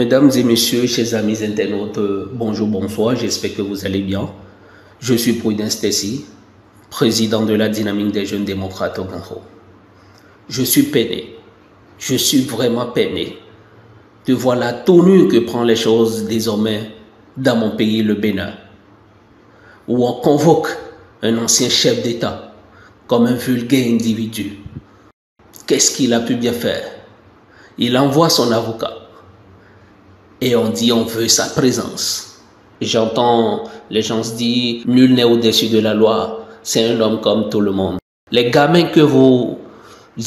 Mesdames et messieurs, chers amis internautes, bonjour, bonsoir, j'espère que vous allez bien. Je suis Prudence Tessi, président de la dynamique des jeunes démocrates au Congo. Je suis peiné, je suis vraiment peiné de voir la tournure que prennent les choses désormais dans mon pays, le Bénin, où on convoque un ancien chef d'État comme un vulgaire individu. Qu'est-ce qu'il a pu bien faire? Il envoie son avocat et on dit on veut sa présence. J'entends les gens se dire nul n'est au-dessus de la loi, c'est un homme comme tout le monde. Les gamins que vous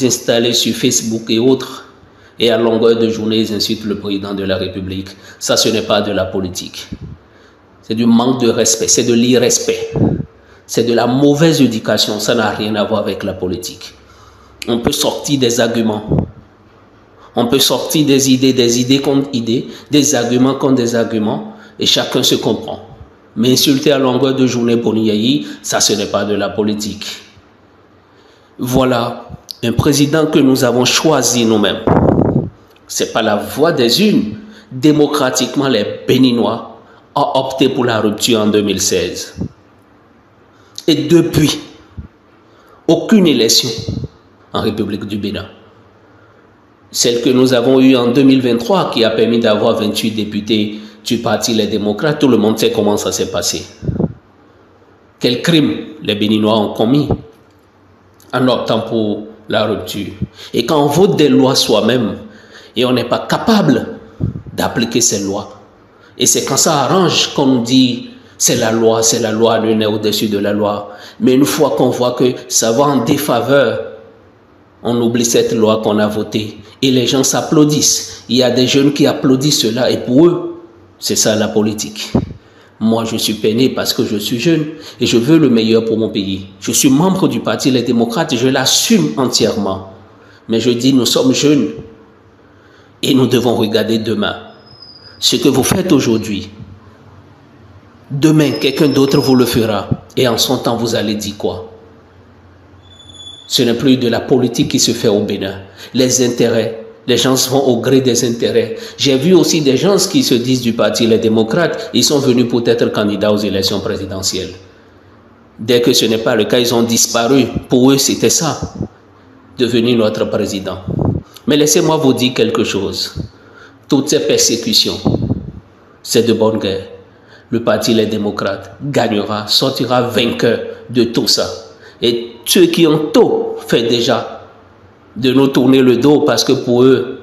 installez sur Facebook et autres, et à longueur de journée, ils insultent le président de la République. Ça, ce n'est pas de la politique. C'est du manque de respect, c'est de l'irrespect. C'est de la mauvaise éducation, ça n'a rien à voir avec la politique. On peut sortir des arguments. On peut sortir des idées contre idées, des arguments contre des arguments, et chacun se comprend. Mais insulter à longueur de journée Boniaï, ça ce n'est pas de la politique. Voilà un président que nous avons choisi nous-mêmes. Ce n'est pas la voix des urnes. Démocratiquement, les Béninois ont opté pour la rupture en 2016. Et depuis, aucune élection en République du Bénin. Celle que nous avons eue en 2023 qui a permis d'avoir 28 députés du parti Les Démocrates, tout le monde sait comment ça s'est passé. Quels crimes les Béninois ont commis en optant pour la rupture. Et quand on vote des lois soi-même et on n'est pas capable d'appliquer ces lois, et c'est quand ça arrange qu'on nous dit c'est la loi, nul n'est au-dessus de la loi. Mais une fois qu'on voit que ça va en défaveur, on oublie cette loi qu'on a votée. Et les gens s'applaudissent. Il y a des jeunes qui applaudissent cela. Et pour eux, c'est ça la politique. Moi, je suis peiné parce que je suis jeune et je veux le meilleur pour mon pays. Je suis membre du Parti Les Démocrates et je l'assume entièrement. Mais je dis, nous sommes jeunes et nous devons regarder demain. Ce que vous faites aujourd'hui, demain, quelqu'un d'autre vous le fera. Et en son temps, vous allez dire quoi? Ce n'est plus de la politique qui se fait au Bénin. Les intérêts, les gens vont au gré des intérêts. J'ai vu aussi des gens qui se disent du Parti Les Démocrates, ils sont venus pour être candidats aux élections présidentielles. Dès que ce n'est pas le cas, ils ont disparu. Pour eux, c'était ça, devenir notre président. Mais laissez-moi vous dire quelque chose. Toutes ces persécutions, c'est de bonne guerre. Le Parti Les Démocrates gagnera, sortira vainqueur de tout ça. Et ceux qui ont tôt fait déjà de nous tourner le dos parce que pour eux,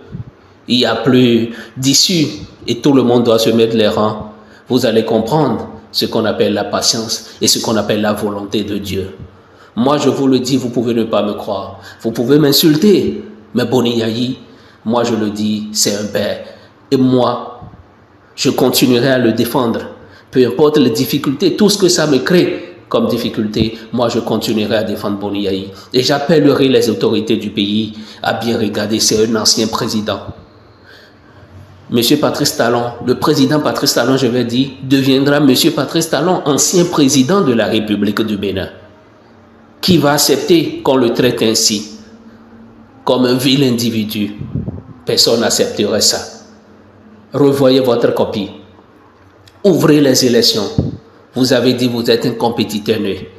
il n'y a plus d'issue et tout le monde doit se mettre les rangs, vous allez comprendre ce qu'on appelle la patience et ce qu'on appelle la volonté de Dieu. Moi, je vous le dis, vous pouvez ne pas me croire. Vous pouvez m'insulter, mais Boniaï, moi je le dis, c'est un père. Et moi, je continuerai à le défendre. Peu importe les difficultés, tout ce que ça me crée comme difficulté, moi je continuerai à défendre Boniaï. Et j'appellerai les autorités du pays à bien regarder, c'est un ancien président. Monsieur Patrice Talon, le président Patrice Talon, je vais dire, deviendra Monsieur Patrice Talon, ancien président de la République du Bénin. Qui va accepter qu'on le traite ainsi, comme un vil individu? Personne n'accepterait ça. Revoyez votre copie. Ouvrez les élections. Vous avez dit que vous êtes un compétiteur né.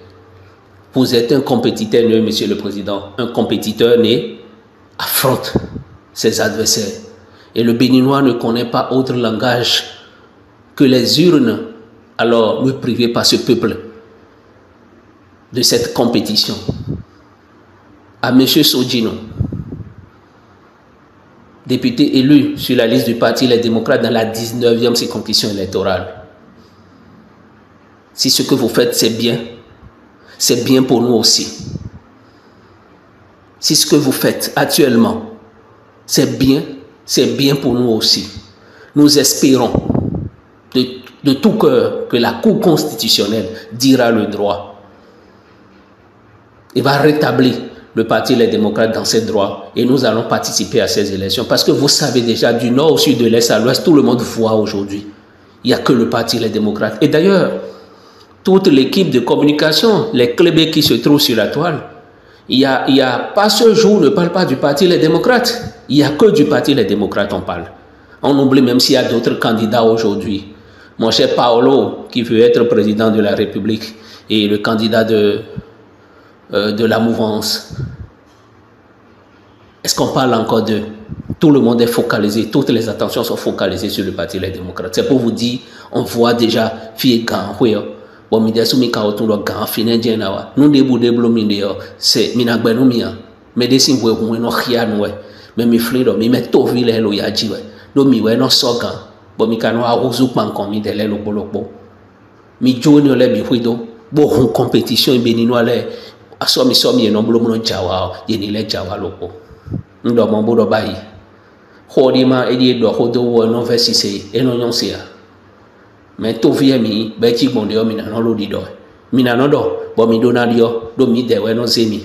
Vous êtes un compétiteur né, Monsieur le Président. Un compétiteur né affronte ses adversaires. Et le Béninois ne connaît pas autre langage que les urnes. Alors, ne privez pas ce peuple de cette compétition. À Monsieur Sodjino, député élu sur la liste du Parti Les Démocrates dans la 19e circonscription électorale. Si ce que vous faites, c'est bien pour nous aussi. Si ce que vous faites actuellement, c'est bien pour nous aussi. Nous espérons de tout cœur que la Cour constitutionnelle dira le droit et va rétablir le Parti Les Démocrates dans ses droits et nous allons participer à ces élections. Parce que vous savez déjà, du nord au sud, de l'est à l'ouest, tout le monde voit aujourd'hui. Il n'y a que le Parti Les Démocrates. Et d'ailleurs, toute l'équipe de communication, les clébés qui se trouvent sur la toile, il y a pas ce jour, ne parle pas du Parti Les Démocrates. Il n'y a que du Parti Les Démocrates, on parle. On oublie même s'il y a d'autres candidats aujourd'hui. Mon cher Paolo, qui veut être président de la République, et le candidat de la mouvance. Est-ce qu'on parle encore d'eux? Tout le monde est focalisé, toutes les attentions sont focalisées sur le Parti Les Démocrates. C'est pour vous dire, on voit déjà, fille gang, bon, nous début c'est minagbenumia, médecine vous vous no khianwe, mais mi flido, mi metto vile lo yajiwe, do mi we no sogan, bon mi kano a uzu pankom mi dele lo bolokbo, mi joni le bi huido, bo hun compétition beninois le, asomi somi no blo no jawa, yeni le jawa lopo, ndo mon bodo bayi, hodima edi do hodo wo no vesise, eno nyonsia. Mais tout vient mi, beti bon de mina no lo dido. Mina no do, bo mi donadio, do mi de we no zemi.